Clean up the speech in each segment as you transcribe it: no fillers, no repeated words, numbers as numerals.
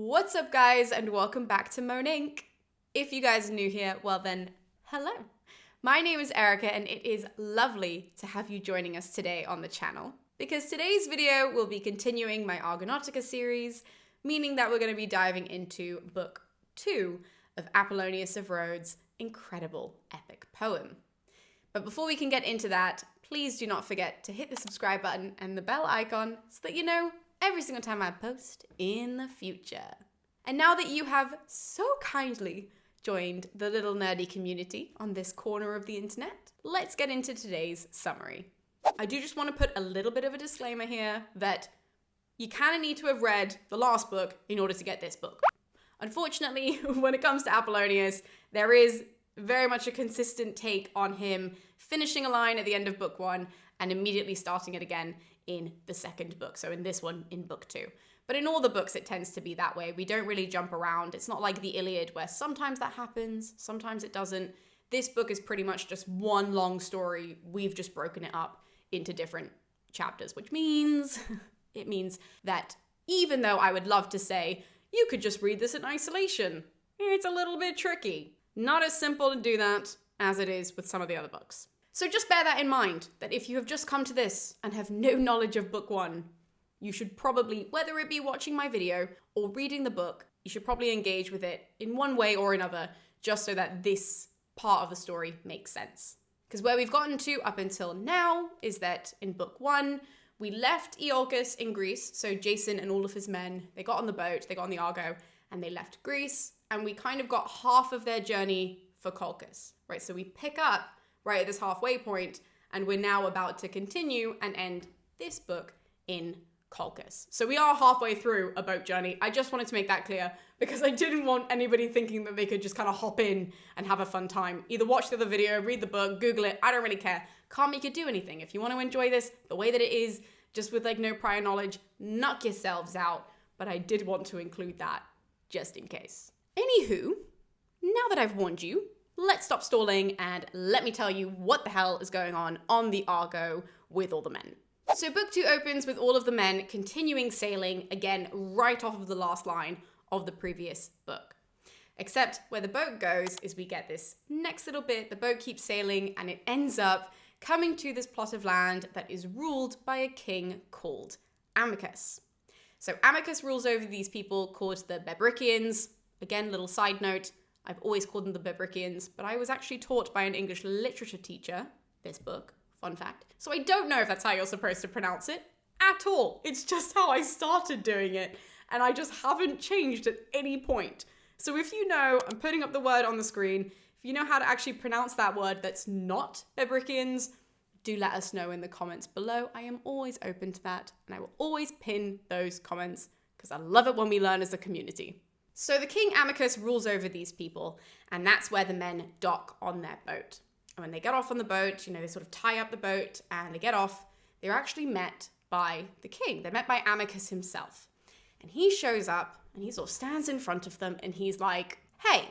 What's up, guys, and welcome back to MoAn Inc. If you guys are new here, well then, hello. My name is Erica, and it is lovely to have you joining us today on the channel, because today's video will be continuing my ARGONAUTICA series, meaning that we're going to be diving into book 2 of Apollonius of Rhodes' incredible epic poem. But before we can get into that, please do not forget to hit the subscribe button and the bell icon so that you know every single time I post in the future. And now that you have so kindly joined the little nerdy community on this corner of the internet, let's get into today's summary. I do just want to put a little bit of a disclaimer here that you kind of need to have read the last book in order to get this book. Unfortunately, when it comes to Apollonius, there is very much a consistent take on him finishing a line at the end of book 1 and immediately starting it again in the second book. So in this one, in book 2. But in all the books, it tends to be that way. We don't really jump around. It's not like the Iliad where sometimes that happens, sometimes it doesn't. This book is pretty much just one long story. We've just broken it up into different chapters, which means, it means that even though I would love to say, you could just read this in isolation, it's a little bit tricky. Not as simple to do that as it is with some of the other books. So just bear that in mind, that if you have just come to this and have no knowledge of book 1, you should probably, whether it be watching my video or reading the book, you should probably engage with it in one way or another, just so that this part of the story makes sense. Because where we've gotten to up until now is that in book 1, we left Colchis in Greece, so Jason and all of his men, they got on the boat, they got on the Argo, and they left Greece, and we kind of got half of their journey for Colchis, right? So we pick up right at this halfway point, and we're now about to continue and end this book in Colchis. So we are halfway through a boat journey. I just wanted to make that clear because I didn't want anybody thinking that they could just kind of hop in and have a fun time. Either watch the other video, read the book, Google it, I don't really care. Can't make you do anything. If you want to enjoy this the way that it is, just with like no prior knowledge, knock yourselves out. But I did want to include that just in case. Anywho, now that I've warned you, let's stop stalling and let me tell you what the hell is going on the Argo with all the men. So book 2 opens with all of the men continuing sailing, again, right off of the last line of the previous book. Except where the boat goes is we get this next little bit, the boat keeps sailing and it ends up coming to this plot of land that is ruled by a king called Amicus. So Amicus rules over these people called the Bebrycians. Again, little side note, I've always called them the Bebrycians, but I was actually taught by an English literature teacher this book, fun fact. So I don't know if that's how you're supposed to pronounce it at all. It's just how I started doing it, and I just haven't changed at any point. So if you know, I'm putting up the word on the screen, if you know how to actually pronounce that word that's not Bebrycians, do let us know in the comments below. I am always open to that, and I will always pin those comments because I love it when we learn as a community. So the king Amicus rules over these people, and that's where the men dock on their boat. And when they get off on the boat, they sort of tie up the boat and they get off, they're actually met by the king. They're met by Amicus himself. And he shows up and he sort of stands in front of them and he's like, hey,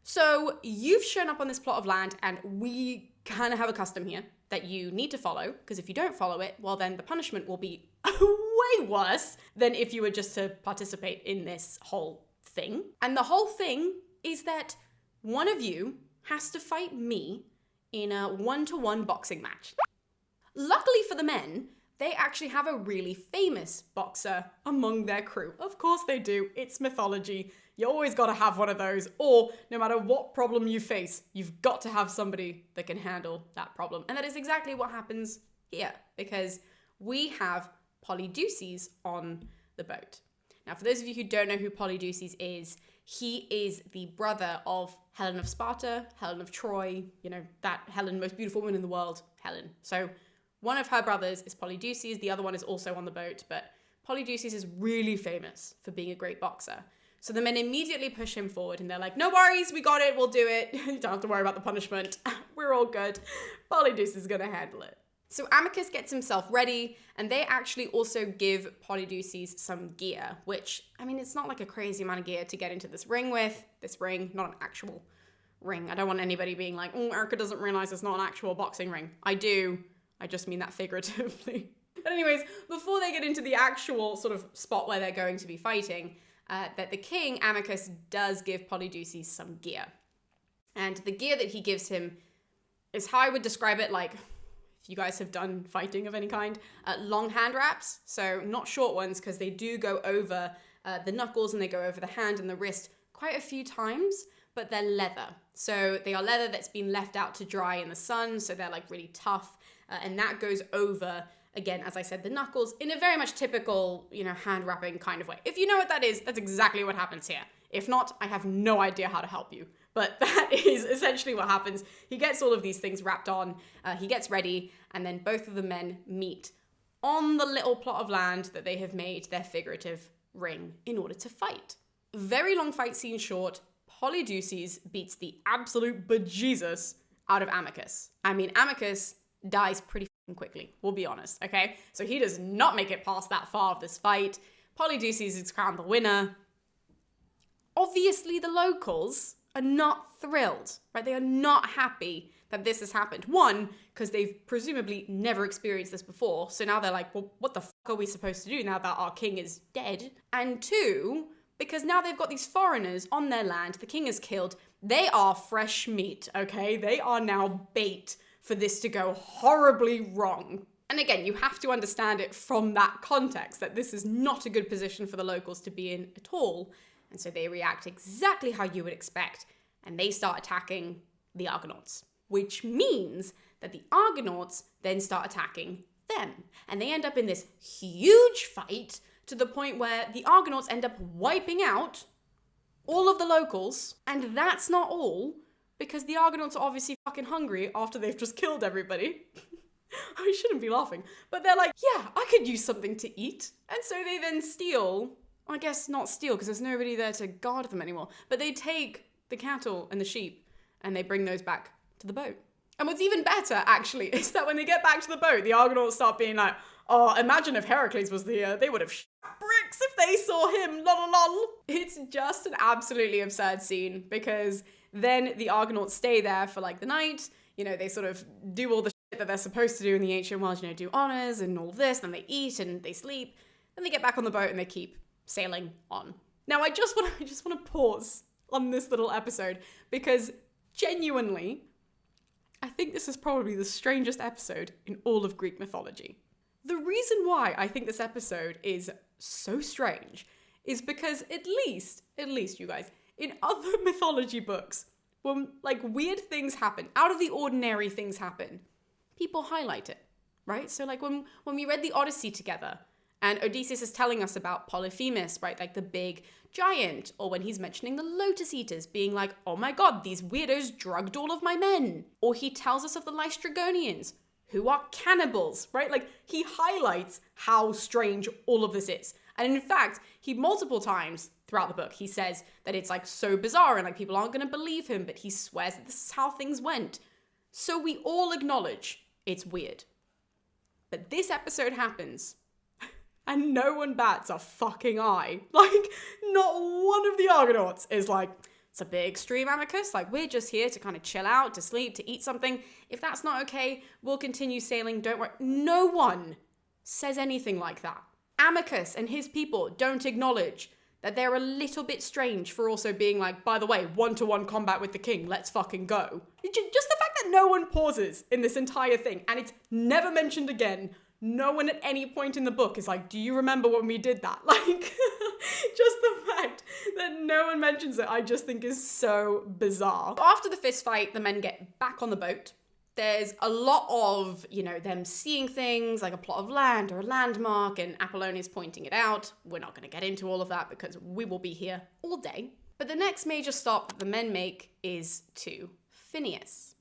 so you've shown up on this plot of land and we kind of have a custom here that you need to follow, because if you don't follow it, well then the punishment will be way worse than if you were just to participate in this whole thing. And the whole thing is that one of you has to fight me in a 1-to-1 boxing match. Luckily for the men, they actually have a really famous boxer among their crew. Of course they do, it's mythology. You always gotta have one of those, or no matter what problem you face, you've got to have somebody that can handle that problem. And that is exactly what happens here, because we have Polydeuces on the boat. Now, for those of you who don't know who Polydeuces is, he is the brother of Helen of Sparta, Helen of Troy, that Helen, most beautiful woman in the world, Helen. So one of her brothers is Polydeuces, the other one is also on the boat, but Polydeuces is really famous for being a great boxer. So the men immediately push him forward and they're like, no worries, we got it, we'll do it. You don't have to worry about the punishment. We're all good. Polydeuces is gonna handle it. So Amicus gets himself ready, and they actually also give Polydeuces some gear, which, it's not like a crazy amount of gear to get into this ring with. This ring, not an actual ring. I don't want anybody being like, oh, Erica doesn't realize it's not an actual boxing ring. I do. I just mean that figuratively. But anyways, before they get into the actual sort of spot where they're going to be fighting, that the king, Amicus, does give Polydeuces some gear. And the gear that he gives him is how I would describe it, like, if you guys have done fighting of any kind, long hand wraps. So not short ones, because they do go over the knuckles and they go over the hand and the wrist quite a few times, but they're leather. So they are leather that's been left out to dry in the sun, so they're like really tough. And that goes over, again, as I said, the knuckles in a very much typical, hand wrapping kind of way. If you know what that is, that's exactly what happens here. If not, I have no idea how to help you. But that is essentially what happens. He gets all of these things wrapped on, he gets ready, and then both of the men meet on the little plot of land that they have made their figurative ring in order to fight. Very long fight scene short, Polydeuces beats the absolute bejesus out of Amicus. I mean, Amicus dies pretty quickly, we'll be honest, okay? So he does not make it past that far of this fight. Polydeuces is crowned the winner. Obviously, the locals are not thrilled, right? They are not happy that this has happened. One, because they've presumably never experienced this before, so now they're like, well, what the fuck are we supposed to do now that our king is dead? And two, because now they've got these foreigners on their land, the king is killed, they are fresh meat, okay? They are now bait for this to go horribly wrong. And again, you have to understand it from that context, that this is not a good position for the locals to be in at all. And so they react exactly how you would expect, and they start attacking the Argonauts, which means that the Argonauts then start attacking them. And they end up in this huge fight to the point where the Argonauts end up wiping out all of the locals. And that's not all, because the Argonauts are obviously fucking hungry after they've just killed everybody. I shouldn't be laughing, but they're like, yeah, I could use something to eat. And so they then steal, I guess not steal because there's nobody there to guard them anymore, but they take the cattle and the sheep and they bring those back to the boat. And what's even better, actually, is that when they get back to the boat, the Argonauts start being like, oh, imagine if Heracles was here, they would have bricks if they saw him, lol lol. It's just an absolutely absurd scene, because then the Argonauts stay there for like the night, they sort of do all the shit that they're supposed to do in the ancient world, do honors and all this, then they eat and they sleep, then they get back on the boat and they keep sailing on. Now, I just want to pause on this little episode, because genuinely, I think this is probably the strangest episode in all of Greek mythology. The reason why I think this episode is so strange is because at least you guys, in other mythology books, when like weird things happen, out of the ordinary things happen, people highlight it, right? So like when we read the Odyssey together, and Odysseus is telling us about Polyphemus, right? Like the big giant. Or when he's mentioning the Lotus Eaters, being like, oh my god, these weirdos drugged all of my men. Or he tells us of the Lystragonians, who are cannibals, right? Like he highlights how strange all of this is. And in fact, he multiple times throughout the book, he says that it's like so bizarre and like people aren't going to believe him, but he swears that this is how things went. So we all acknowledge it's weird. But this episode happens, and no one bats a fucking eye. Like, not one of the Argonauts is like, it's a big stream, Amicus. Like, we're just here to kind of chill out, to sleep, to eat something. If that's not okay, we'll continue sailing. Don't worry. No one says anything like that. Amicus and his people don't acknowledge that they're a little bit strange for also being like, by the way, 1-to-1 combat with the king. Let's fucking go. Just the fact that no one pauses in this entire thing, and it's never mentioned again. No one at any point in the book is like, do you remember when we did that? Like, just the fact that no one mentions it, I just think is so bizarre. After the fist fight, the men get back on the boat. There's a lot of, them seeing things like a plot of land or a landmark, and Apollonius pointing it out. We're not going to get into all of that because we will be here all day. But the next major stop that the men make is to Phineas.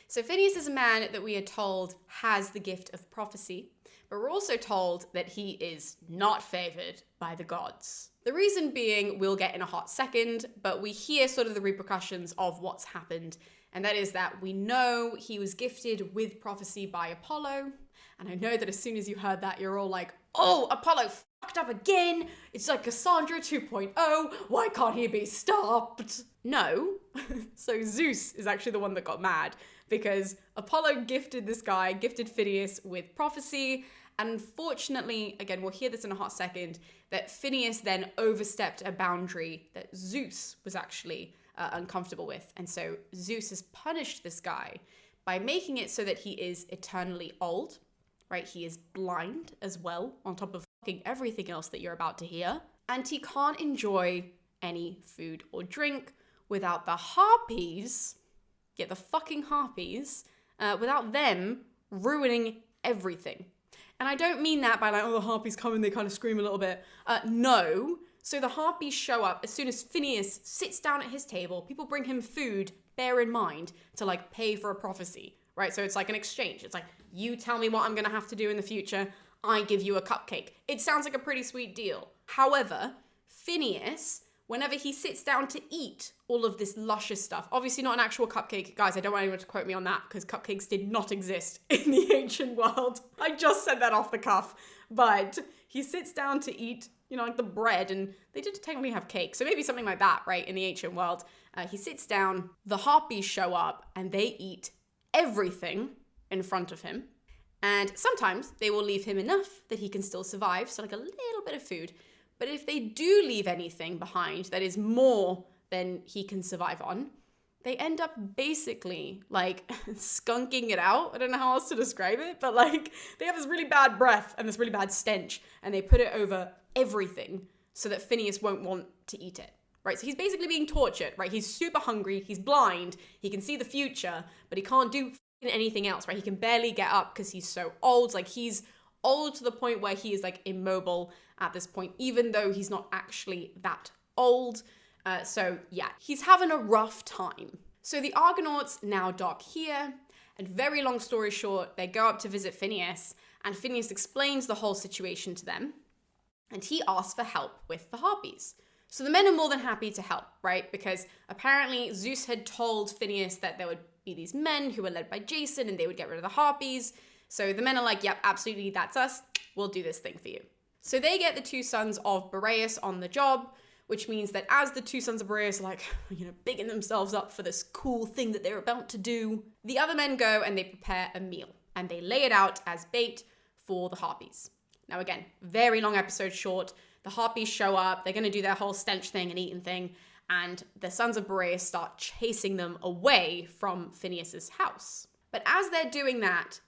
So Phineas is a man that we are told has the gift of prophecy, but we're also told that he is not favored by the gods. The reason being, we'll get in a hot second, but we hear sort of the repercussions of what's happened, and that is that we know he was gifted with prophecy by Apollo, and I know that as soon as you heard that, you're all like, oh, Apollo fucked up again, it's like Cassandra 2.0, why can't he be stopped? No. So Zeus is actually the one that got mad, because Apollo gifted Phineas with prophecy, And unfortunately, again, we'll hear this in a hot second, that Phineas then overstepped a boundary that Zeus was actually uncomfortable with. And so Zeus has punished this guy by making it so that he is eternally old, right? He is blind as well, on top of fucking everything else that you're about to hear. And he can't enjoy any food or drink without the harpies, the fucking harpies, without them ruining everything. And I don't mean that by like, oh, the harpies come and they kind of scream a little bit. No. So the harpies show up as soon as Phineas sits down at his table. People bring him food, bear in mind, to like pay for a prophecy, right? So it's like an exchange. It's like, you tell me what I'm going to have to do in the future. I give you a cupcake. It sounds like a pretty sweet deal. However, Phineas, whenever he sits down to eat all of this luscious stuff, obviously not an actual cupcake. Guys, I don't want anyone to quote me on that because cupcakes did not exist in the ancient world. I just said that off the cuff. But he sits down to eat, like the bread, and they did technically have cake. So maybe something like that, right, in the ancient world. He sits down, the harpies show up, and they eat everything in front of him. And sometimes they will leave him enough that he can still survive, so like a little bit of food. But if they do leave anything behind that is more than he can survive on, they end up basically like skunking it out. I don't know how else to describe it, but like they have this really bad breath and this really bad stench, and they put it over everything so that Phineas won't want to eat it, right? So he's basically being tortured, right? He's super hungry, he's blind, he can see the future, but he can't do anything else, right? He can barely get up because he's so old. Like he's old to the point where he is like immobile at this point, even though he's not actually that old. So yeah, he's having a rough time. So the Argonauts now dock here, and very long story short, they go up to visit Phineas, and Phineas explains the whole situation to them, and he asks for help with the harpies. So the men are more than happy to help, right? Because apparently Zeus had told Phineas that there would be these men who were led by Jason, and they would get rid of the harpies. So the men are like, yep, absolutely, that's us. We'll do this thing for you. So they get the two sons of Boreas on the job, which means that as the two sons of Boreas are like, bigging themselves up for this cool thing that they're about to do, the other men go and they prepare a meal, and they lay it out as bait for the harpies. Now again, very long episode short. The harpies show up, they're going to do their whole stench thing and eating thing, and the sons of Boreas start chasing them away from Phineas's house. But as they're doing that,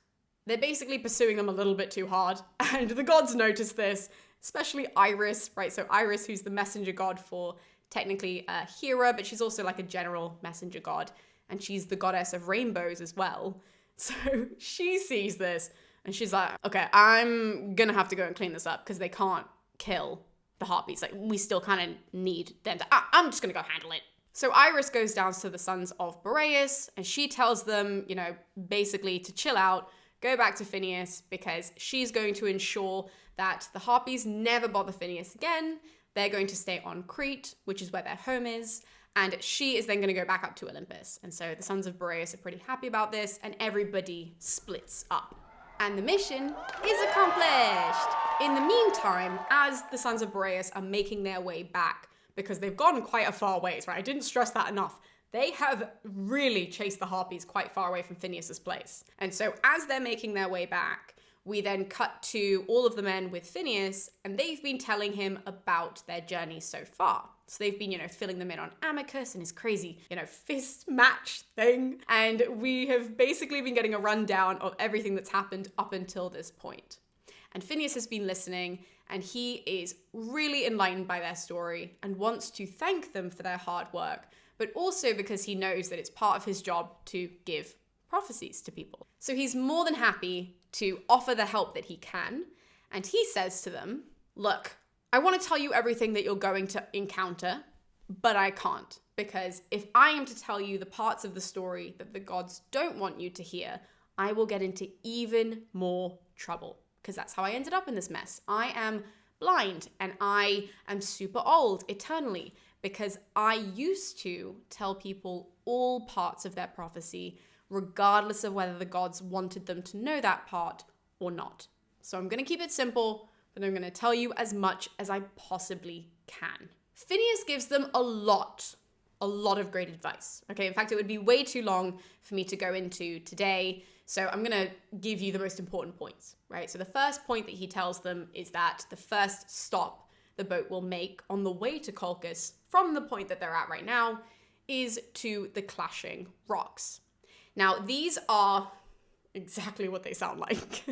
they're basically pursuing them a little bit too hard, and the gods notice this, especially Iris, right? So Iris, who's the messenger god for technically Hera, but she's also like a general messenger god, and she's the goddess of rainbows as well. So she sees this, and she's like, okay, I'm gonna have to go and clean this up because they can't kill the harpies. Like, we still kind of need them to, I'm just gonna go handle it. So Iris goes down to the sons of Boreas, and she tells them, basically to chill out, go back to Phineas, because she's going to ensure that the harpies never bother Phineas again. They're going to stay on Crete, which is where their home is, and she is then going to go back up to Olympus. And so the sons of Boreas are pretty happy about this, and everybody splits up. And the mission is accomplished! In the meantime, as the sons of Boreas are making their way back, because they've gone quite a far ways, right? I didn't stress that enough. They have really chased the harpies quite far away from Phineas's place. And so as they're making their way back, we then cut to all of the men with Phineas, and they've been telling him about their journey so far. So they've been, filling them in on Amicus and his crazy, fist match thing. And we have basically been getting a rundown of everything that's happened up until this point. And Phineas has been listening, and he is really enlightened by their story and wants to thank them for their hard work, but also because he knows that it's part of his job to give prophecies to people. So he's more than happy to offer the help that he can. And he says to them, look, I want to tell you everything that you're going to encounter, but I can't. Because if I am to tell you the parts of the story that the gods don't want you to hear, I will get into even more trouble. Because that's how I ended up in this mess. I am blind, and I am super old eternally, because I used to tell people all parts of their prophecy, regardless of whether the gods wanted them to know that part or not. So I'm going to keep it simple, but I'm going to tell you as much as I possibly can. Phineas gives them a lot of great advice. Okay, in fact, it would be way too long for me to go into today, So I'm going to give you the most important points, right? So the first point that he tells them is that the first stop the boat will make on the way to Colchis from the point that they're at right now is to the clashing rocks. Now, these are exactly what they sound like.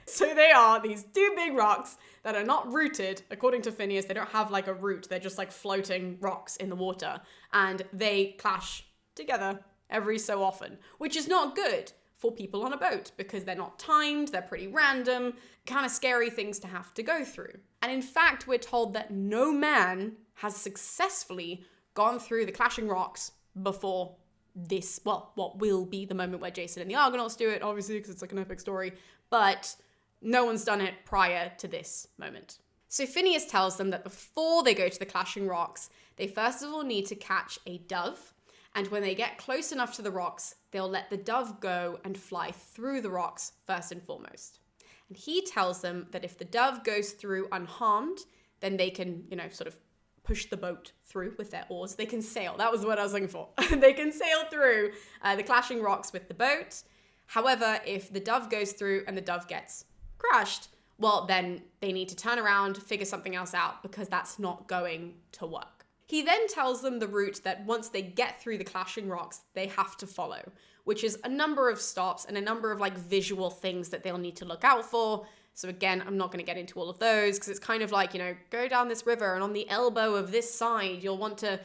So they are these two big rocks that are not rooted, according to Phineas. They don't have like a root. They're just like floating rocks in the water. And they clash together every so often, which is not good for people on a boat because they're not timed, they're pretty random, kind of scary things to have to go through. And in fact, we're told that no man has successfully gone through the clashing rocks before this, well, what will be the moment where Jason and the Argonauts do it, obviously, because it's like an epic story, but no one's done it prior to this moment. So Phineas tells them that before they go to the clashing rocks, they first of all need to catch a dove, and when they get close enough to the rocks, they'll let the dove go and fly through the rocks first and foremost. And he tells them that if the dove goes through unharmed, then they can, sort of push the boat through with their oars. They can sail. That was what I was looking for. They can sail through the clashing rocks with the boat. However, if the dove goes through and the dove gets crushed, well, then they need to turn around, figure something else out, because that's not going to work. He then tells them the route that once they get through the clashing rocks, they have to follow, which is a number of stops and a number of visual things that they'll need to look out for. So again, I'm not going to get into all of those because it's kind of like, go down this river and on the elbow of this side, you'll want to,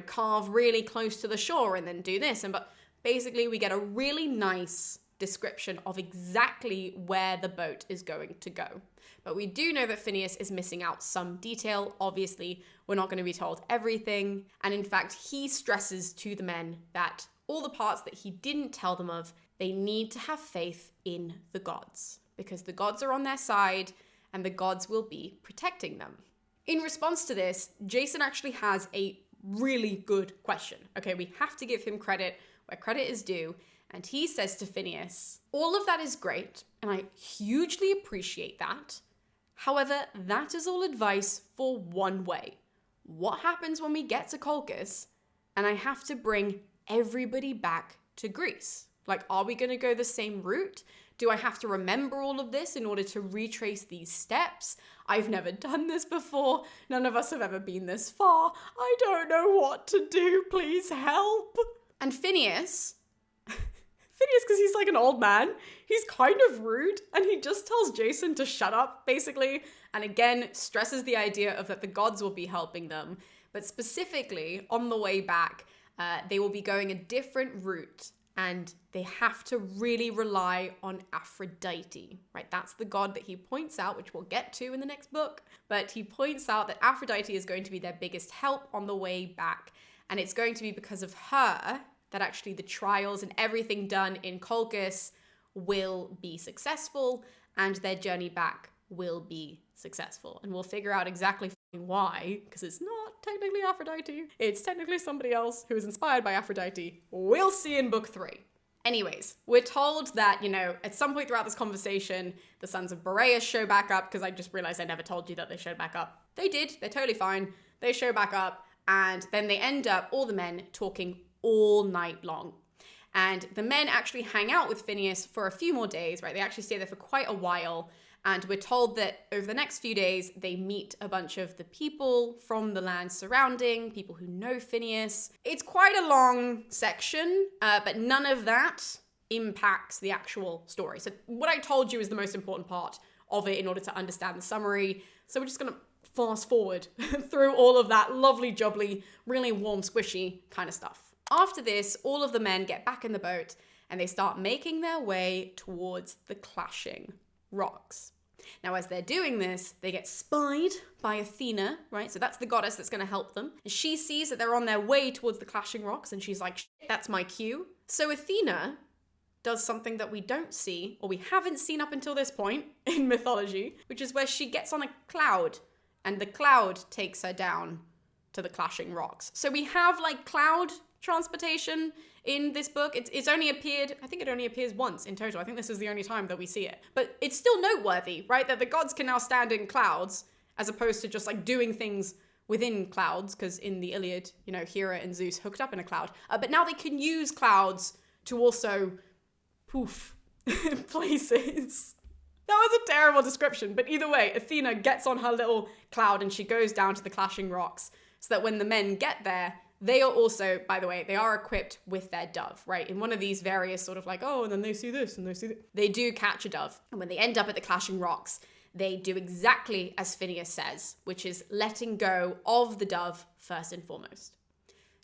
carve really close to the shore and then do this. But basically we get a really nice description of exactly where the boat is going to go. But we do know that Phineas is missing out some detail. Obviously, we're not going to be told everything. And in fact, he stresses to the men that all the parts that he didn't tell them of, they need to have faith in the gods, because the gods are on their side and the gods will be protecting them. In response to this, Jason actually has a really good question. Okay, we have to give him credit where credit is due. And he says to Phineas, all of that is great, and I hugely appreciate that. However, that is all advice for one way. What happens when we get to Colchis and I have to bring everybody back to Greece? Are we going to go the same route? Do I have to remember all of this in order to retrace these steps? I've never done this before. None of us have ever been this far. I don't know what to do. Please help. And Phineas, because he's like an old man, he's kind of rude, and he just tells Jason to shut up, basically, and again, stresses the idea of that the gods will be helping them, but specifically, on the way back, they will be going a different route, and they have to really rely on Aphrodite, right? That's the god that he points out, which we'll get to in the next book, but he points out that Aphrodite is going to be their biggest help on the way back, and it's going to be because of her that actually the trials and everything done in Colchis will be successful and their journey back will be successful. And we'll figure out exactly why, because it's not technically Aphrodite. It's technically somebody else who is inspired by Aphrodite. We'll see in book 3. Anyways, we're told that, at some point throughout this conversation, the sons of Boreas show back up, because I just realized I never told you that they showed back up. They did. They're totally fine. They show back up, and then they end up, all the men, talking all night long. And the men actually hang out with Phineas for a few more days, right? They actually stay there for quite a while. And we're told that over the next few days, they meet a bunch of the people from the land surrounding, people who know Phineas. It's quite a long section, but none of that impacts the actual story. So what I told you is the most important part of it in order to understand the summary. So we're just going to fast forward through all of that lovely jubbly, really warm, squishy kind of stuff. After this, all of the men get back in the boat and they start making their way towards the clashing rocks. Now, as they're doing this, they get spied by Athena, right? So that's the goddess that's going to help them. And she sees that they're on their way towards the clashing rocks and she's like, shit, that's my cue. So Athena does something that we don't see, or we haven't seen up until this point in mythology, which is where she gets on a cloud and the cloud takes her down to the clashing rocks. So we have cloud transportation in this book. It's only appeared, I think it only appears once in total. I think this is the only time that we see it. But it's still noteworthy, right? That the gods can now stand in clouds as opposed to just doing things within clouds, because in the Iliad, Hera and Zeus hooked up in a cloud. But now they can use clouds to also poof places. That was a terrible description, but either way, Athena gets on her little cloud and she goes down to the clashing rocks so that when the men get there, they are also, by the way, they are equipped with their dove, right? In one of these various sort of like, oh, and then they see this and they see that. They do catch a dove. And when they end up at the clashing rocks, they do exactly as Phineas says, which is letting go of the dove first and foremost.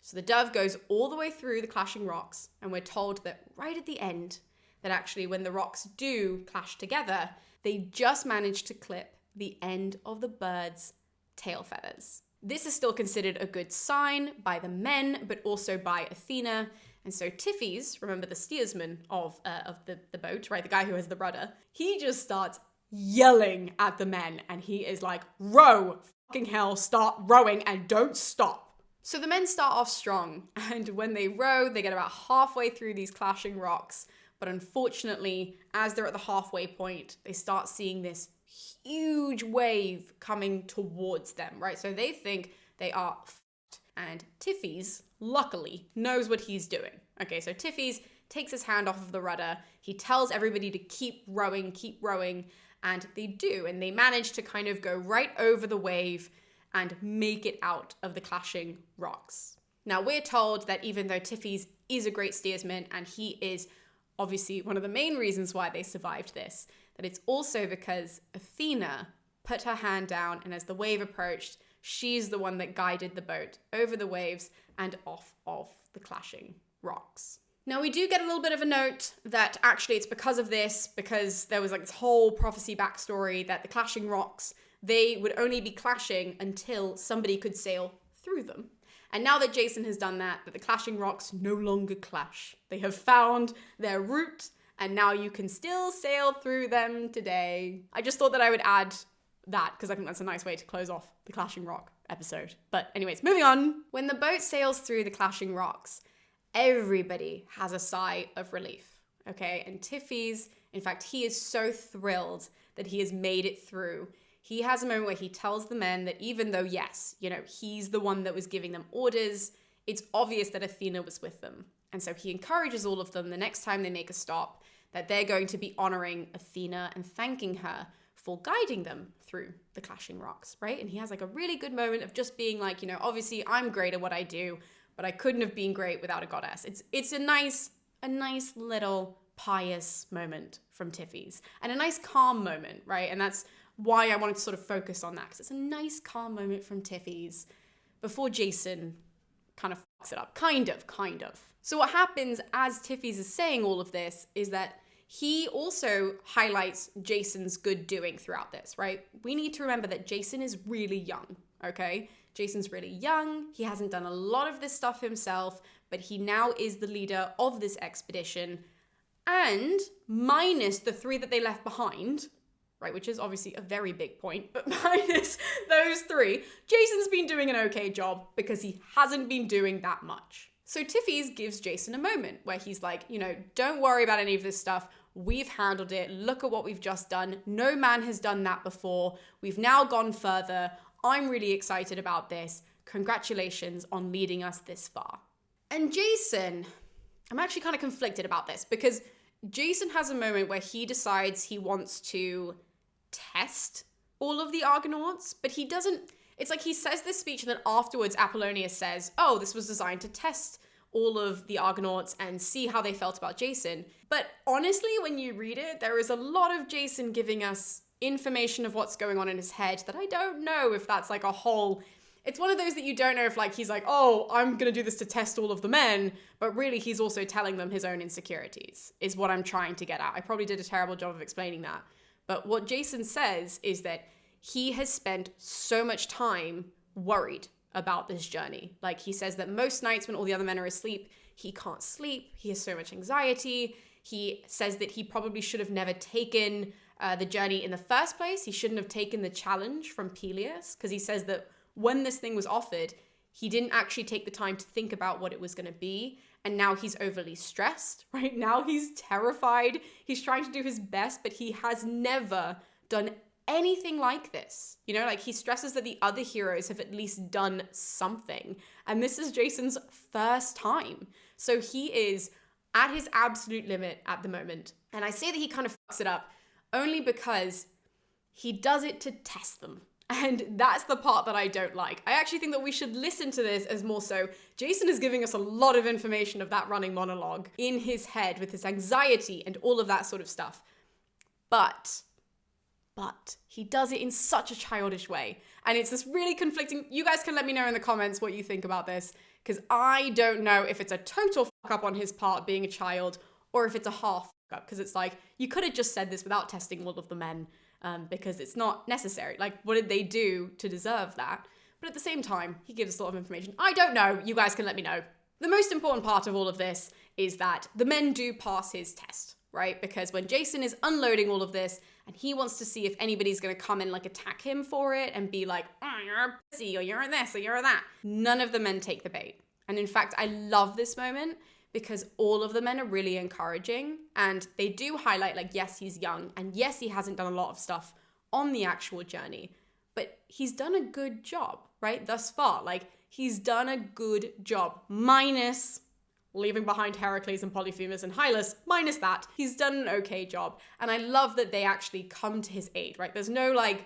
So the dove goes all the way through the clashing rocks, and we're told that right at the end, that actually when the rocks do clash together, they just manage to clip the end of the bird's tail feathers. This is still considered a good sign by the men, but also by Athena. And so Typhis, remember the steersman of the boat, right? The guy who has the rudder, he just starts yelling at the men, and he is like, row, fucking hell, start rowing and don't stop. So the men start off strong, and when they row, they get about halfway through these clashing rocks. But unfortunately, as they're at the halfway point, they start seeing this huge wave coming towards them, right? So they think they are f***ed. And Typhis, luckily, knows what he's doing. Okay, so Typhis takes his hand off of the rudder. He tells everybody to keep rowing, and they do. And they manage to kind of go right over the wave and make it out of the clashing rocks. Now, we're told that even though Typhis is a great steersman, and he is obviously one of the main reasons why they survived this, that it's also because Athena put her hand down, and as the wave approached, she's the one that guided the boat over the waves and off of the clashing rocks. Now, we do get a little bit of a note that actually it's because of this, because there was like this whole prophecy backstory that the clashing rocks, they would only be clashing until somebody could sail through them. And now that Jason has done that, the clashing rocks no longer clash. They have found their route, and now you can still sail through them today. I just thought that I would add that, because I think that's a nice way to close off the clashing rock episode. But anyways, moving on. When the boat sails through the clashing rocks, everybody has a sigh of relief, okay? And Typhis, in fact, he is so thrilled that he has made it through. He has a moment where he tells the men that even though, yes, he's the one that was giving them orders, it's obvious that Athena was with them. And so he encourages all of them the next time they make a stop that they're going to be honoring Athena and thanking her for guiding them through the clashing rocks, right? And he has like a really good moment of just being like, obviously I'm great at what I do, but I couldn't have been great without a goddess. It's a nice little pious moment from Typhis, and a nice calm moment, right? And that's why I wanted to sort of focus on that, because it's a nice calm moment from Typhis before Jason kind of fucks it up. Kind of. So what happens as Typhis is saying all of this is that he also highlights Jason's good doing throughout this, right? We need to remember that Jason is really young, okay? Jason's really young. He hasn't done a lot of this stuff himself, but he now is the leader of this expedition, and minus the 3 that they left behind, right, which is obviously a very big point, but minus those 3, Jason's been doing an okay job because he hasn't been doing that much. So Typhis gives Jason a moment where he's like, don't worry about any of this stuff. We've handled it. Look at what we've just done. No man has done that before. We've now gone further. I'm really excited about this. Congratulations on leading us this far. And Jason, I'm actually kind of conflicted about this, because Jason has a moment where he decides he wants to test all of the Argonauts, but he doesn't. It's like he says this speech and then afterwards Apollonius says, oh, this was designed to test all of the Argonauts and see how they felt about Jason. But honestly, when you read it, there is a lot of Jason giving us information of what's going on in his head that I don't know if that's like a whole. It's one of those that you don't know if like he's like, oh, I'm gonna do this to test all of the men, but really he's also telling them his own insecurities, is what I'm trying to get at. I probably did a terrible job of explaining that. But what Jason says is that he has spent so much time worried about this journey. Like, he says that most nights when all the other men are asleep, he can't sleep. He has so much anxiety. He says that he probably should have never taken the journey in the first place. He shouldn't have taken the challenge from Phineas, because he says that when this thing was offered, he didn't actually take the time to think about what it was going to be. And now he's overly stressed, right? Now he's terrified. He's trying to do his best, but he has never done anything like this. Like, he stresses that the other heroes have at least done something. And this is Jason's first time. So he is at his absolute limit at the moment. And I say that he kind of fucks it up only because he does it to test them. And that's the part that I don't like. I actually think that we should listen to this as more so Jason is giving us a lot of information of that running monologue in his head with his anxiety and all of that sort of stuff. But he does it in such a childish way. And it's this really conflicting. You guys can let me know in the comments what you think about this, because I don't know if it's a total fuck up on his part being a child or if it's a half fuck up, because it's like, you could have just said this without testing all of the men. Because it's not necessary. Like, what did they do to deserve that? But at the same time, he gives us a lot of information. I don't know. You guys can let me know. The most important part of all of this is that the men do pass his test, right? Because when Jason is unloading all of this and he wants to see if anybody's going to come and like attack him for it and be like, oh, you're a pussy, or you're this, or you're that. None of the men take the bait. And in fact, I love this moment because all of the men are really encouraging, and they do highlight, like, yes, he's young, and yes, he hasn't done a lot of stuff on the actual journey, but he's done a good job, right? Thus far, like, he's done a good job, minus leaving behind Heracles and Polyphemus and Hylas, minus that, he's done an okay job. And I love that they actually come to his aid, right? There's no, like,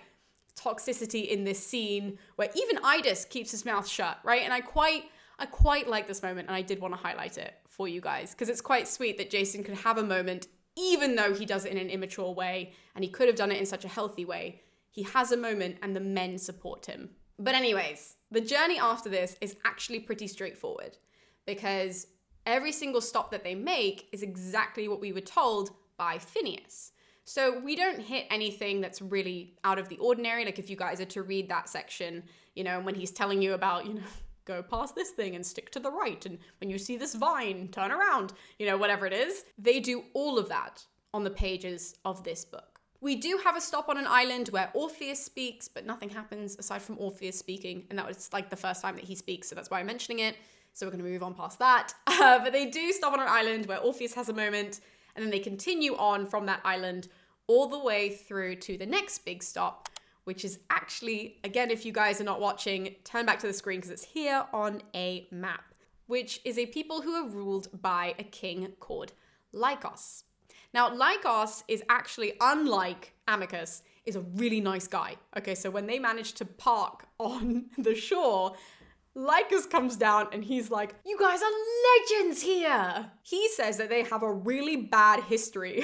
toxicity in this scene where even Idas keeps his mouth shut, right? And I quite like this moment, and I did want to highlight it for you guys because it's quite sweet that Jason could have a moment, even though he does it in an immature way, and he could have done it in such a healthy way. He has a moment and the men support him. But anyways, the journey after this is actually pretty straightforward because every single stop that they make is exactly what we were told by Phineas. So we don't hit anything that's really out of the ordinary. Like if you guys are to read that section, you know, when he's telling you about, you know, go past this thing and stick to the right, and when you see this vine, turn around, you know, whatever it is. They do all of that on the pages of this book. We do have a stop on an island where Orpheus speaks, but nothing happens aside from Orpheus speaking, and that was like the first time that he speaks, so that's why I'm mentioning it. So we're going to move on past that. But they do stop on an island where Orpheus has a moment, and then they continue on from that island all the way through to the next big stop, which is actually, again, if you guys are not watching, turn back to the screen because it's here on a map, which is a people who are ruled by a king called Lycus. Now, Lycus is actually, unlike Amicus, is a really nice guy. Okay, so when they manage to park on the shore, Lycus comes down and he's like, you guys are legends here. He says that they have a really bad history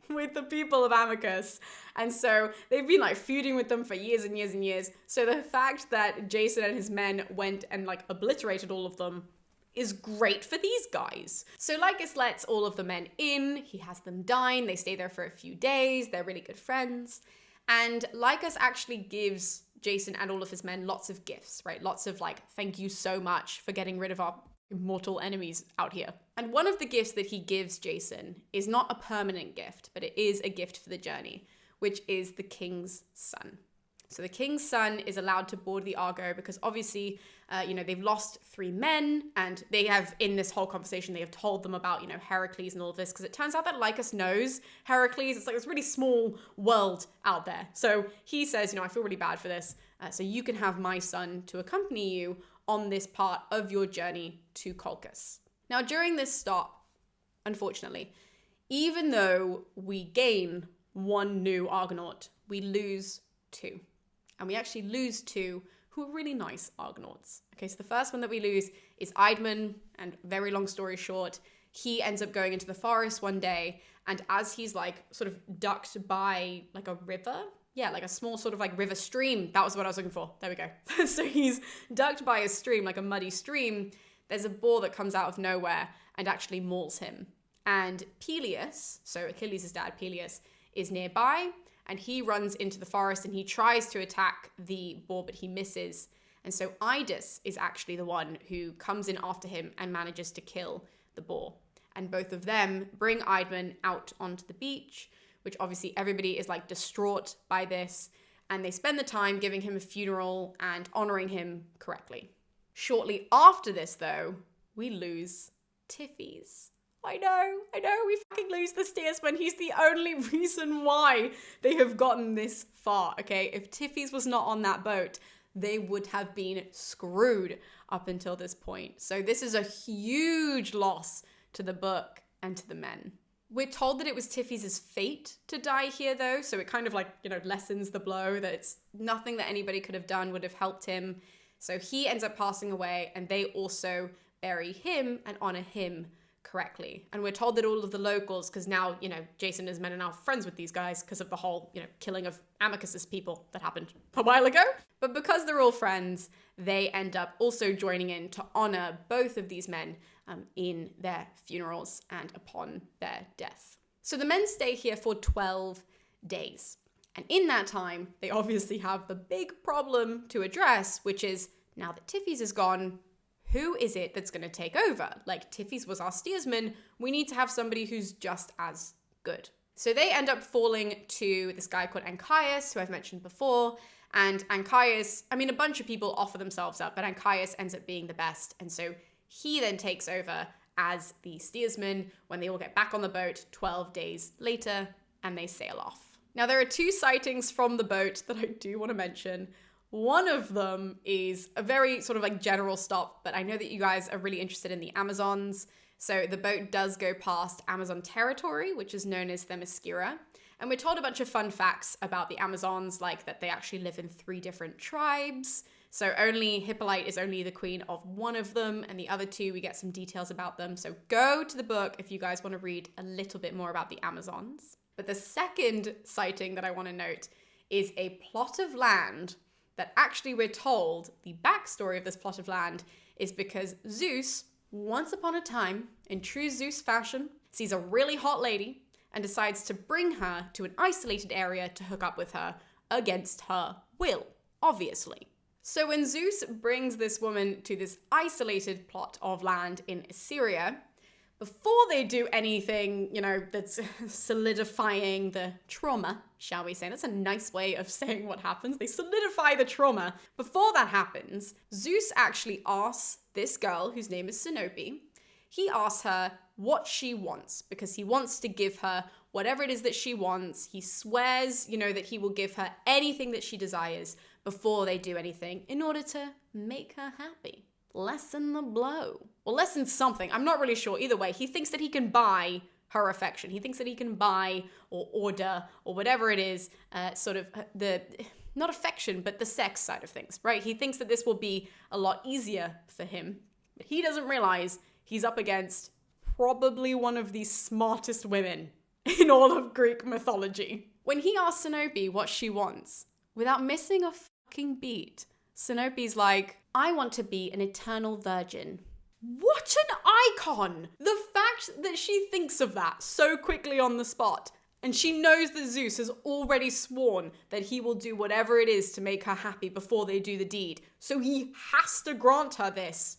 with the people of Amicus. And so they've been like feuding with them for years and years and years. So the fact that Jason and his men went and like obliterated all of them is great for these guys. So Lycus lets all of the men in, he has them dine, they stay there for a few days, they're really good friends. And Lycus actually gives Jason and all of his men lots of gifts, right? Lots of like, thank you so much for getting rid of our mortal enemies out here. And one of the gifts that he gives Jason is not a permanent gift, but it is a gift for the journey, which is the king's son. So the king's son is allowed to board the Argo because obviously, you know, they've lost 3 men, and they have, in this whole conversation, they have told them about, you know, Heracles and all of this, because it turns out that Lycus knows Heracles. It's like this really small world out there. So he says, you know, I feel really bad for this. So you can have my son to accompany you on this part of your journey to Colchis. Now, during this stop, unfortunately, even though we gain 1 new Argonaut, we lose 2. And we actually lose 2 who are really nice Argonauts. Okay, so the first one that we lose is Idman, and very long story short, he ends up going into the forest one day, and as he's like sort of ducked by like a river, yeah, like a small sort of like river stream. That was what I was looking for. There we go. So he's ducked by a stream, like a muddy stream. There's a boar that comes out of nowhere and actually mauls him. And Peleus, so Achilles' dad, Peleus, is nearby, and he runs into the forest and he tries to attack the boar, but he misses. And so Idas is actually the one who comes in after him and manages to kill the boar. And both of them bring Idman out onto the beach, which obviously everybody is like distraught by this. And they spend the time giving him a funeral and honoring him correctly. Shortly after this, though, we lose Tiphys. I know, we fucking lose the steersman. He's the only reason why they have gotten this far, okay? If Tiphys was not on that boat, they would have been screwed up until this point. So this is a huge loss to the book. and to the men. We're told that it was Tiphys' fate to die here though, so it kind of like, lessens the blow, that it's nothing that anybody could have done would have helped him. So he ends up passing away, and they also bury him and honor him correctly. And we're told that all of the locals, because now, Jason and his men are now friends with these guys because of the whole, killing of Amicus's people that happened a while ago. But because they're all friends, they end up also joining in to honor both of these men in their funerals and upon their death. So the men stay here for 12 days. And in that time, they obviously have the big problem to address, which is, now that Tiphys is gone, who is it that's going to take over? Like, Tiphys was our steersman. We need to have somebody who's just as good. So they end up falling to this guy called Anchius, who I've mentioned before. And Anchius, a bunch of people offer themselves up, but Anchius ends up being the best. And so he then takes over as the steersman when they all get back on the boat 12 days later, and they sail off. Now, there are 2 sightings from the boat that I do want to mention. One of them is a very sort of like general stop, but I know that you guys are really interested in the Amazons. So the boat does go past Amazon territory, which is known as Themyscira. And we're told a bunch of fun facts about the Amazons, like that they actually live in 3 different tribes. So Hippolyte is only the queen of one of them, and the other 2, we get some details about them. So go to the book if you guys want to read a little bit more about the Amazons. But the second sighting that I want to note is a plot of land that actually we're told the backstory of this plot of land is because Zeus, once upon a time, in true Zeus fashion, sees a really hot lady and decides to bring her to an isolated area to hook up with her against her will, obviously. So when Zeus brings this woman to this isolated plot of land in Assyria, before they do anything, that's solidifying the trauma, shall we say. That's a nice way of saying what happens. They solidify the trauma. Before that happens, Zeus actually asks this girl, whose name is Sinobi, he asks her what she wants, because he wants to give her whatever it is that she wants. He swears, that he will give her anything that she desires before they do anything in order to make her happy. Lessen the blow. Or lessen something. I'm not really sure. Either way, he thinks that he can buy her affection. He thinks that he can buy or order or whatever it is, not affection, but the sex side of things, right? He thinks that this will be a lot easier for him. But he doesn't realize he's up against probably one of the smartest women in all of Greek mythology. When he asks Sinobi what she wants, without missing a fucking beat, Sinobi's like, I want to be an eternal virgin. What an icon! The fact that she thinks of that so quickly on the spot, and she knows that Zeus has already sworn that he will do whatever it is to make her happy before they do the deed, so he has to grant her this.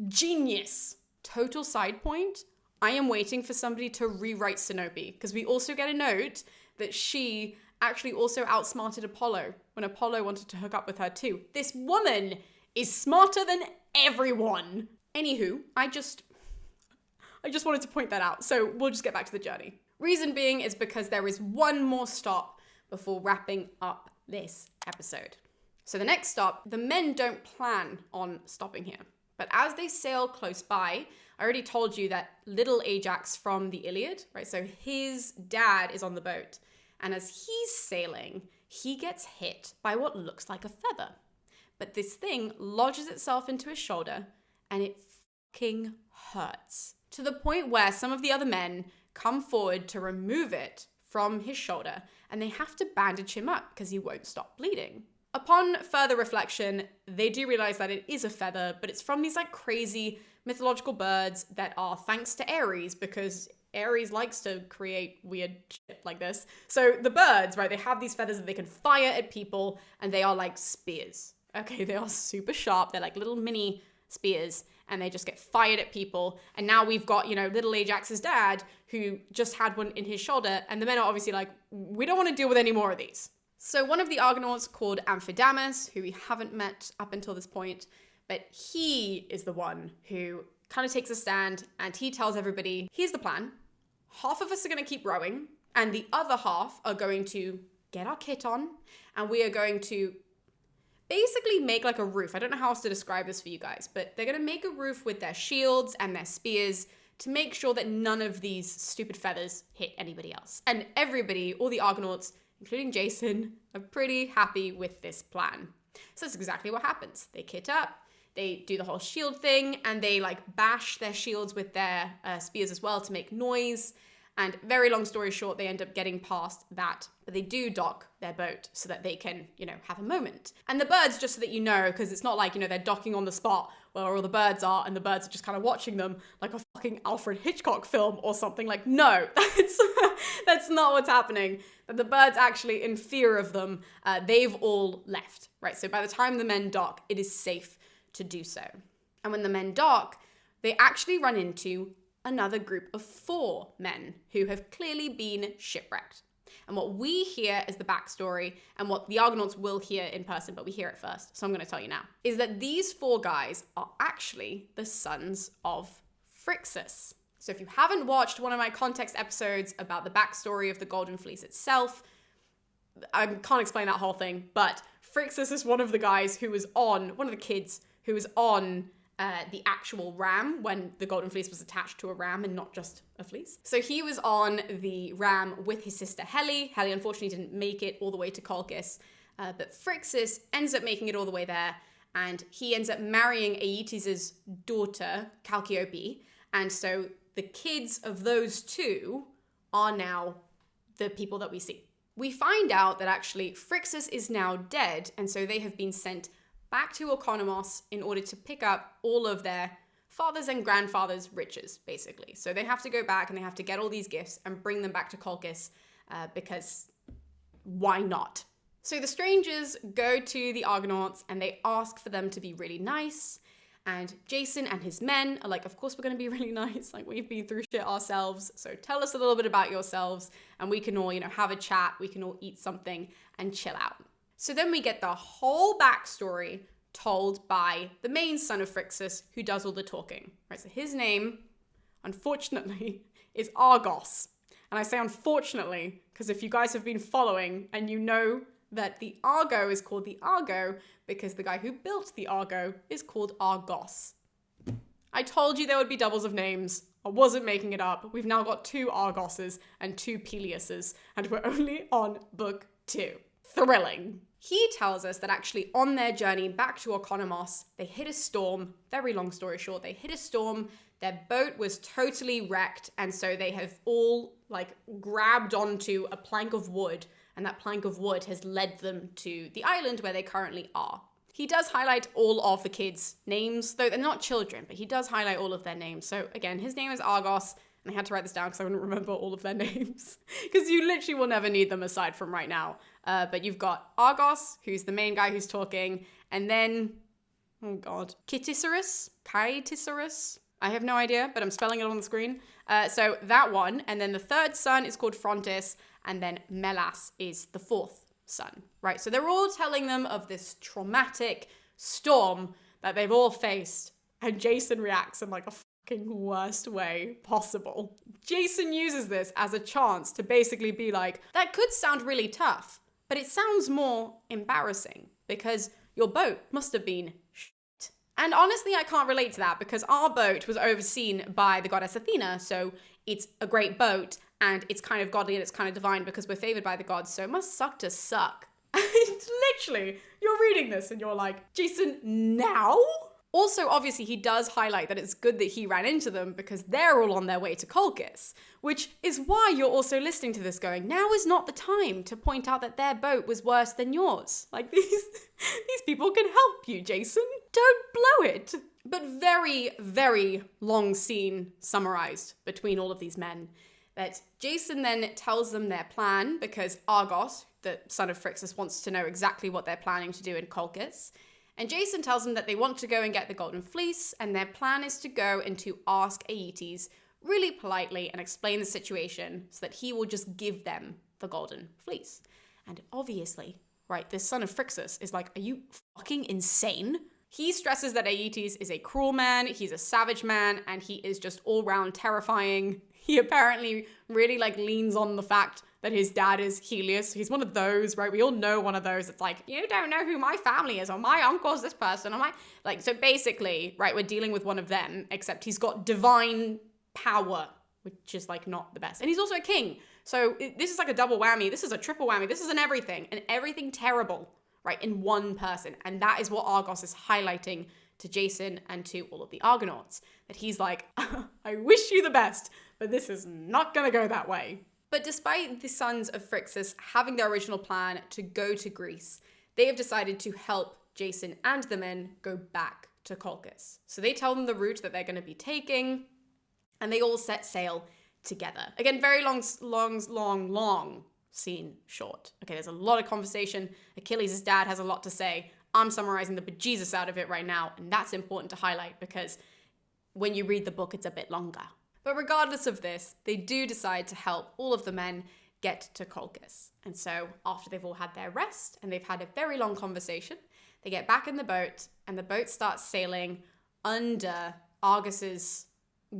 Genius! Total side point, I am waiting for somebody to rewrite Sinobi, because we also get a note that she actually also outsmarted Apollo when Apollo wanted to hook up with her too. This woman is smarter than everyone. Anywho, I just wanted to point that out, so we'll just get back to the journey. Reason being is because there is one more stop before wrapping up this episode. So the next stop, the men don't plan on stopping here. But as they sail close by, I already told you that little Ajax from the Iliad, right? So his dad is on the boat. And as he's sailing, he gets hit by what looks like a feather. But this thing lodges itself into his shoulder and it fucking hurts. To the point where some of the other men come forward to remove it from his shoulder and they have to bandage him up because he won't stop bleeding. Upon further reflection, they do realize that it is a feather, but it's from these like crazy mythological birds that are thanks to Ares, because Ares likes to create weird shit like this. So the birds, right, they have these feathers that they can fire at people, and they are like spears. Okay, they are super sharp. They're like little mini spears, and they just get fired at people. And now we've got, little Ajax's dad, who just had one in his shoulder, and the men are obviously like, we don't want to deal with any more of these. So one of the Argonauts called Amphidamas, who we haven't met up until this point, but he is the one who kind of takes a stand and he tells everybody, here's the plan. Half of us are going to keep rowing and the other half are going to get our kit on and we are going to basically make like a roof. I don't know how else to describe this for you guys, but they're going to make a roof with their shields and their spears to make sure that none of these stupid feathers hit anybody else. And everybody, all the Argonauts, including Jason, are pretty happy with this plan. So that's exactly what happens. They kit up, they do the whole shield thing, and they like bash their shields with their spears as well to make noise. And very long story short, they end up getting past that, but they do dock their boat so that they can, have a moment. And the birds, just so that you know, because it's not like, they're docking on the spot where all the birds are and the birds are just kind of watching them like a fucking Alfred Hitchcock film or something. Like, no, that's not what's happening. But the birds actually, in fear of them, they've all left, right? So by the time the men dock, it is safe to do so. And when the men dock, they actually run into another group of 4 men who have clearly been shipwrecked. And what we hear as the backstory, and what the Argonauts will hear in person, but we hear it first, so I'm going to tell you now, is that these 4 guys are actually the sons of Phrixus. So if you haven't watched one of my context episodes about the backstory of the Golden Fleece itself, I can't explain that whole thing, but Phrixus is one of the guys who was on, one of the kids who was on the actual ram when the Golden Fleece was attached to a ram and not just a fleece. So he was on the ram with his sister Helle. Helle unfortunately didn't make it all the way to Colchis, but Phrixus ends up making it all the way there, and he ends up marrying Aeetes' daughter, Chalciope, and so the kids of those 2 are now the people that we see. We find out that actually Phrixus is now dead, and so they have been sent back to Oikonomos in order to pick up all of their fathers and grandfathers' riches, basically. So they have to go back and they have to get all these gifts and bring them back to Colchis because why not? So the strangers go to the Argonauts and they ask for them to be really nice. And Jason and his men are like, of course we're going to be really nice. Like, we've been through shit ourselves. So tell us a little bit about yourselves and we can all, have a chat. We can all eat something and chill out. So then we get the whole backstory told by the main son of Phrixus, who does all the talking, right? So his name, unfortunately, is Argos. And I say unfortunately, because if you guys have been following and you know that the Argo is called the Argo because the guy who built the Argo is called Argos. I told you there would be doubles of names. I wasn't making it up. We've now got 2 Argoses and 2 Peliuses, and we're only on book 2. Thrilling. He tells us that actually on their journey back to Oikonomos, they hit a storm. Very long story short, they hit a storm. Their boat was totally wrecked, and so they have all grabbed onto a plank of wood, and that plank of wood has led them to the island where they currently are. He does highlight all of the kids' names, though they're not children, but he does highlight all of their names. So again, his name is Argos, and I had to write this down because I wouldn't remember all of their names, because you literally will never need them aside from right now. But you've got Argos, who's the main guy who's talking, and then, oh god, Kytisorus? I have no idea, but I'm spelling it on the screen. So that one, and then the third son is called Phrontis, and then Melas is the 4th son, right? So they're all telling them of this traumatic storm that they've all faced, and Jason reacts in a fucking worst way possible. Jason uses this as a chance to basically be like, that could sound really tough, but it sounds more embarrassing because your boat must have been shit. And honestly, I can't relate to that because our boat was overseen by the goddess Athena, so it's a great boat and it's kind of godly and it's kind of divine because we're favored by the gods, so it must suck to suck. Literally, you're reading this and you're like, Jason, now? Also, obviously, he does highlight that it's good that he ran into them because they're all on their way to Colchis, which is why you're also listening to this going, now is not the time to point out that their boat was worse than yours. These people can help you, Jason. Don't blow it. But very, very long scene summarized between all of these men that Jason then tells them their plan because Argos, the son of Phrixus, wants to know exactly what they're planning to do in Colchis. And Jason tells them that they want to go and get the Golden Fleece, and their plan is to go and to ask Aeetes really politely and explain the situation so that he will just give them the Golden Fleece. And obviously, right, this son of Phrixus is like, are you fucking insane? He stresses that Aeetes is a cruel man, he's a savage man, and he is just all-round terrifying. He apparently really leans on the fact that his dad is Helios. He's one of those, right? We all know one of those. It's like, you don't know who my family is, or my uncle's this person, or so basically, right, we're dealing with one of them, except he's got divine power, which is like not the best. And he's also a king. So this is like a double whammy. This is a triple whammy. This is an everything, and everything terrible, right, in one person. And that is what Argos is highlighting to Jason and to all of the Argonauts, that he's like, I wish you the best, but this is not gonna go that way. But despite the sons of Phrixus having their original plan to go to Greece, they have decided to help Jason and the men go back to Colchis. So they tell them the route that they're going to be taking, and they all set sail together. Again, very long scene short. Okay, there's a lot of conversation. Achilles' dad has a lot to say. I'm summarizing the bejesus out of it right now, and that's important to highlight because when you read the book, it's a bit longer. But regardless of this, they do decide to help all of the men get to Colchis. And so after they've all had their rest and they've had a very long conversation, they get back in the boat and the boat starts sailing under Argus's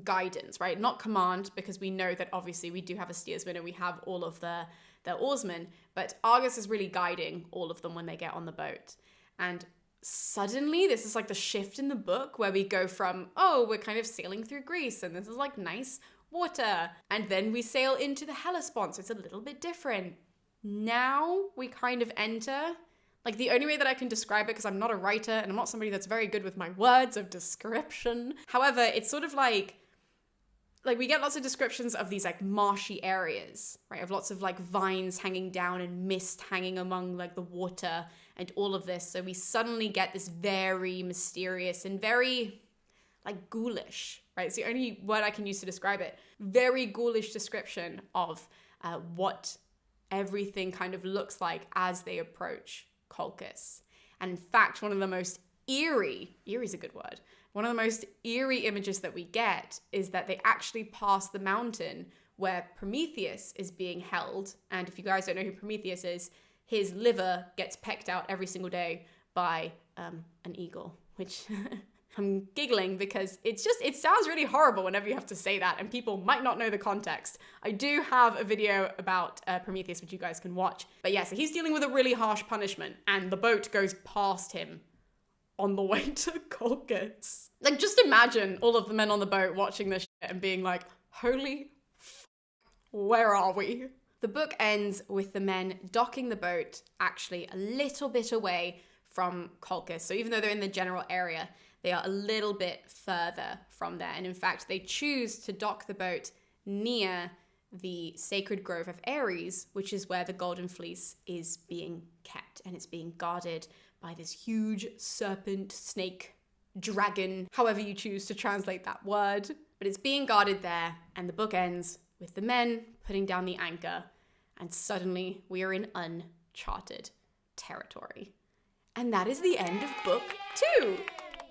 guidance, right? Not command, because we know that obviously we do have a steersman and we have all of the oarsmen, but Argus is really guiding all of them when they get on the boat. And suddenly, this is like the shift in the book where we go from, oh, we're kind of sailing through Greece and this is like nice water. And then we sail into the Hellespont, so it's a little bit different. Now we kind of enter, like the only way that I can describe it, because I'm not a writer and I'm not somebody that's very good with my words of description. However, it's sort of like we get lots of descriptions of these like marshy areas, right? Of lots of like vines hanging down and mist hanging among like the water and all of this. So we suddenly get this very mysterious and very like ghoulish, right? It's the only word I can use to describe it. Very ghoulish description of what everything kind of looks like as they approach Colchis. And in fact, one of the most eerie is a good word, one of the most eerie images that we get is that they actually pass the mountain where Prometheus is being held. And if you guys don't know who Prometheus is, his liver gets pecked out every single day by an eagle, which I'm giggling because it sounds really horrible whenever you have to say that and people might not know the context. I do have a video about Prometheus which you guys can watch. But yeah, so he's dealing with a really harsh punishment and the boat goes past him on the way to Colchis. Like, just imagine all of the men on the boat watching this shit and being like, holy f***, where are we? The book ends with the men docking the boat actually a little bit away from Colchis. So even though they're in the general area, they are a little bit further from there. And in fact, they choose to dock the boat near the sacred grove of Ares, which is where the Golden Fleece is being kept. And it's being guarded by this huge serpent, snake, dragon, however you choose to translate that word. But it's being guarded there, and the book ends with the men putting down the anchor, and suddenly we are in uncharted territory. And that is the end of book 2.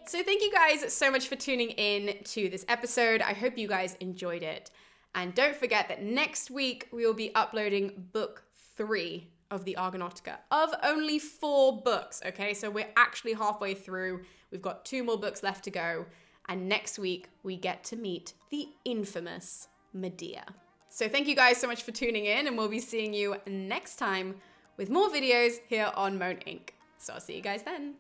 So thank you guys so much for tuning in to this episode. I hope you guys enjoyed it. And don't forget that next week we will be uploading book 3 of the Argonautica, of only 4 books, okay? So we're actually halfway through. We've got 2 more books left to go. And next week we get to meet the infamous Medea. So thank you guys so much for tuning in, and we'll be seeing you next time with more videos here on MoAn Inc. So I'll see you guys then.